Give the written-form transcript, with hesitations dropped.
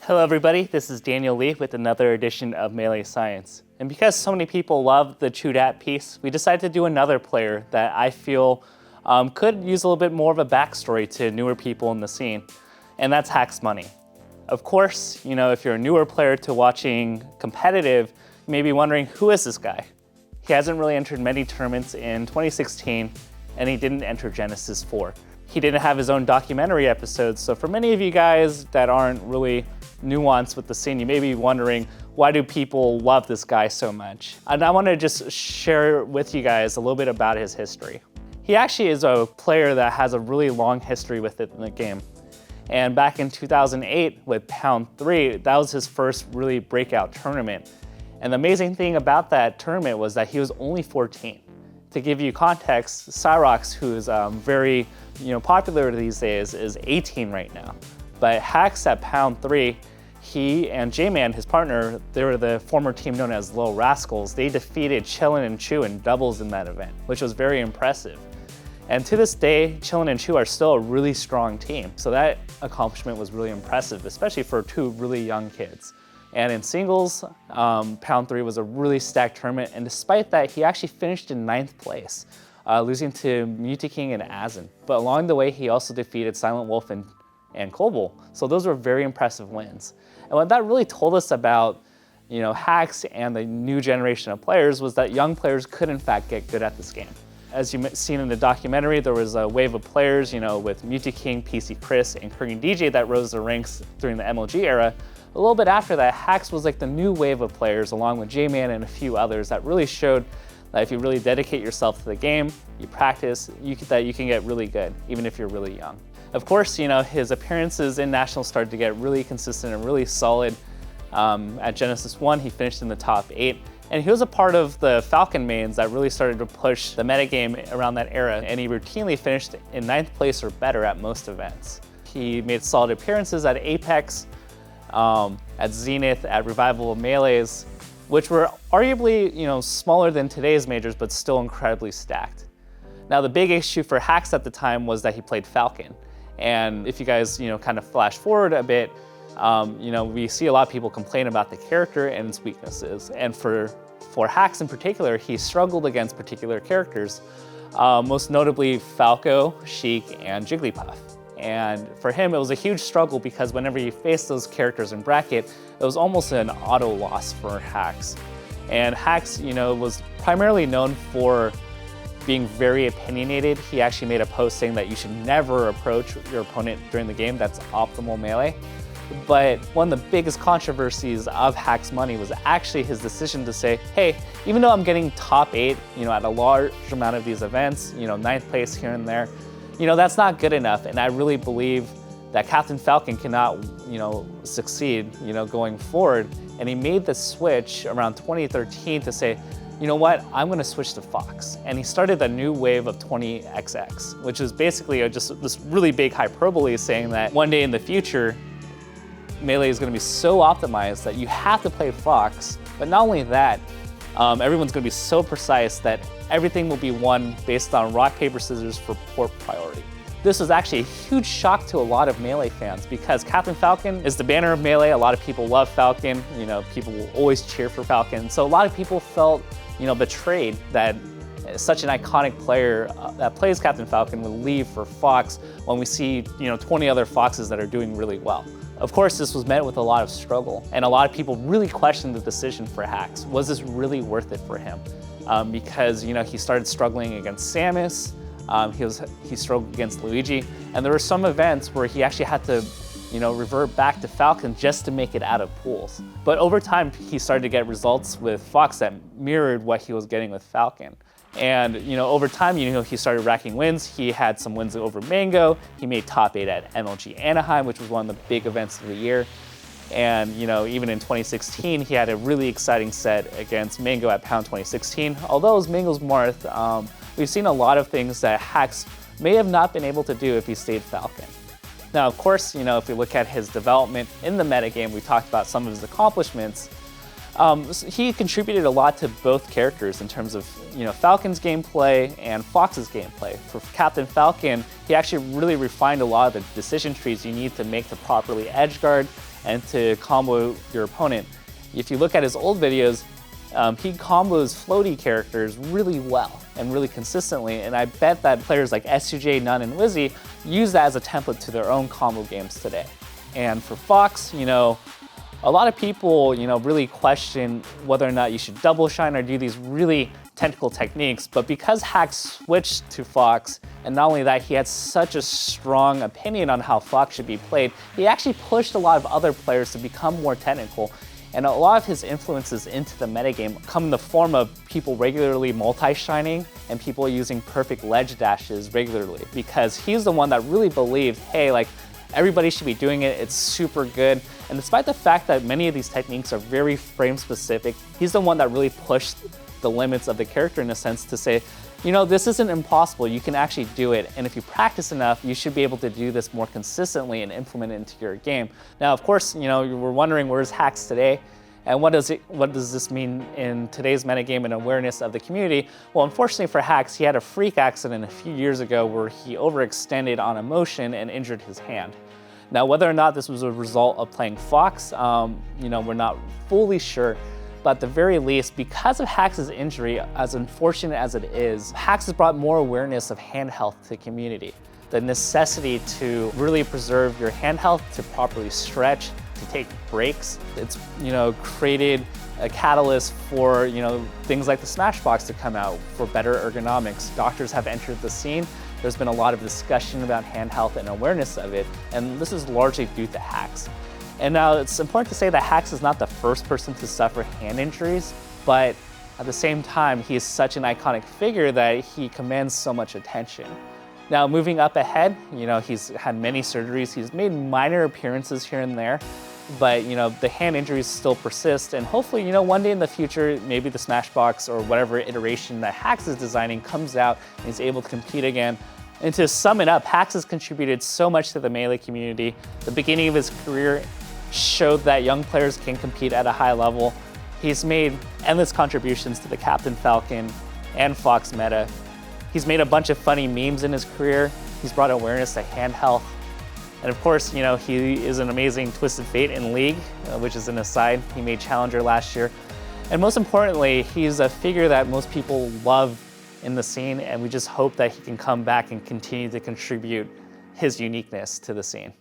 Hello everybody, this is Daniel Lee with another edition of Melee Science. And because so many people love the True Dat piece, we decided to do another player that I feel could use a little bit more of a backstory to newer people in the scene, and that's Hax Money. Of course, if you're a newer player to watching competitive, you may be wondering, who is this guy? He hasn't really entered many tournaments in 2016, and he didn't enter Genesis 4. He didn't have his own documentary episodes, so for many of you guys that aren't really nuanced with the scene, you may be wondering, why do people love this guy so much? And I want to just share with you guys a little bit about his history. He actually is a player that has a really long history with it in the game. And back in 2008 with Pound 3, that was his first really breakout tournament. And the amazing thing about that tournament was that he was only 14. To give you context, Cyrox, who's very popular these days, is 18 right now. But Hax at Pound 3, he and J-Man, his partner, they were the former team known as Little Rascals. They defeated Chillin' and Chew in doubles in that event, which was very impressive. And to this day, Chillin' and Chew are still a really strong team. So that accomplishment was really impressive, especially for two really young kids. And in singles, Pound 3 was a really stacked tournament. And despite that, he actually finished in 9th place, losing to Mutaking and Aziz. But along the way, he also defeated Silent Wolf and Kobol. So those were very impressive wins. And what that really told us about Hax and the new generation of players was that young players could in fact get good at this game. As you've seen in the documentary, there was a wave of players, with Mutaking, PC Chris, and Korean DJ that rose the ranks during the MLG era. A little bit after that, Hax was like the new wave of players, along with J-Man and a few others, that really showed that if you really dedicate yourself to the game, you practice, that you can get really good, even if you're really young. Of course, his appearances in Nationals started to get really consistent and really solid. At Genesis 1, he finished in the top 8. And he was a part of the Falcon mains that really started to push the metagame around that era, and he routinely finished in 9th place or better at most events. He made solid appearances at Apex, at Zenith, at Revival of Melees, which were arguably smaller than today's majors, but still incredibly stacked. Now the big issue for Hax at the time was that he played Falcon. And if you guys kind of flash forward a bit, we see a lot of people complain about the character and its weaknesses. And for Hax in particular, he struggled against particular characters, most notably Falco, Sheik, and Jigglypuff. And for him, it was a huge struggle because whenever you faced those characters in bracket, it was almost an auto loss for Hax. And Hax, was primarily known for being very opinionated. He actually made a post saying that you should never approach your opponent during the game. That's optimal melee. But one of the biggest controversies of Hax Money was actually his decision to say, hey, even though I'm getting top 8, at a large amount of these events, 9th place here and there, that's not good enough. And I really believe that Captain Falcon cannot, succeed, going forward. And he made the switch around 2013 to say, you know what, I'm going to switch to Fox. And he started a new wave of 20XX, which is basically just this really big hyperbole saying that one day in the future, Melee is going to be so optimized that you have to play Fox. But not only that, everyone's going to be so precise that everything will be won based on rock, paper, scissors for port priority. This was actually a huge shock to a lot of Melee fans because Captain Falcon is the banner of Melee. A lot of people love Falcon. People will always cheer for Falcon. So a lot of people felt, betrayed that such an iconic player that plays Captain Falcon would leave for Fox when we see, 20 other Foxes that are doing really well. Of course, this was met with a lot of struggle, and a lot of people really questioned the decision for Hax. Was this really worth it for him? Because he started struggling against Samus, he struggled against Luigi, and there were some events where he actually had to revert back to Falcon just to make it out of pools. But over time, he started to get results with Fox that mirrored what he was getting with Falcon. And over time, he started racking wins. He had some wins over Mango. He made top 8 at MLG Anaheim, which was one of the big events of the year. And even in 2016, he had a really exciting set against Mango at Pound 2016. Although it was Mango's Marth, we've seen a lot of things that Hax may have not been able to do if he stayed Falcon. Now, of course, if we look at his development in the metagame, we talked about some of his accomplishments. He contributed a lot to both characters in terms of Falcon's gameplay and Fox's gameplay. For Captain Falcon, he actually really refined a lot of the decision trees you need to make to properly edgeguard and to combo your opponent. If you look at his old videos, he combos floaty characters really well and really consistently, and I bet that players like SUJ, Nun, and Wizzy use that as a template to their own combo games today. And for Fox, a lot of people, really question whether or not you should double shine or do these really technical techniques, but because Hax switched to Fox, and not only that, he had such a strong opinion on how Fox should be played, he actually pushed a lot of other players to become more technical. And a lot of his influences into the metagame come in the form of people regularly multi-shining and people using perfect ledge dashes regularly, because he's the one that really believed, hey, like, everybody should be doing it, it's super good. And despite the fact that many of these techniques are very frame specific, he's the one that really pushed the limits of the character in a sense to say, this isn't impossible, you can actually do it. And if you practice enough, you should be able to do this more consistently and implement it into your game. Now, of course, we're wondering where's Hax today? And what does this mean in today's metagame and awareness of the community? Well, unfortunately for Hax, he had a freak accident a few years ago where he overextended on a motion and injured his hand. Now, whether or not this was a result of playing Fox, we're not fully sure. But at the very least, because of Hax's injury, as unfortunate as it is, Hax has brought more awareness of hand health to the community. The necessity to really preserve your hand health, to properly stretch, to take breaks. It's created a catalyst for things like the Smashbox to come out for better ergonomics. Doctors have entered the scene. There's been a lot of discussion about hand health and awareness of it, and this is largely due to Hax. And now it's important to say that Hax is not the first person to suffer hand injuries, but at the same time, he is such an iconic figure that he commands so much attention. Now, moving up ahead, he's had many surgeries. He's made minor appearances here and there, but the hand injuries still persist. And hopefully, one day in the future, maybe the Smashbox or whatever iteration that Hax is designing comes out and he's able to compete again. And to sum it up, Hax has contributed so much to the Melee community. The beginning of his career showed that young players can compete at a high level. He's made endless contributions to the Captain Falcon and Fox meta. He's made a bunch of funny memes in his career. He's brought awareness to hand health. And of course, he is an amazing Twisted Fate in League, which is an aside. He made Challenger last year. And most importantly, he's a figure that most people love in the scene, and we just hope that he can come back and continue to contribute his uniqueness to the scene.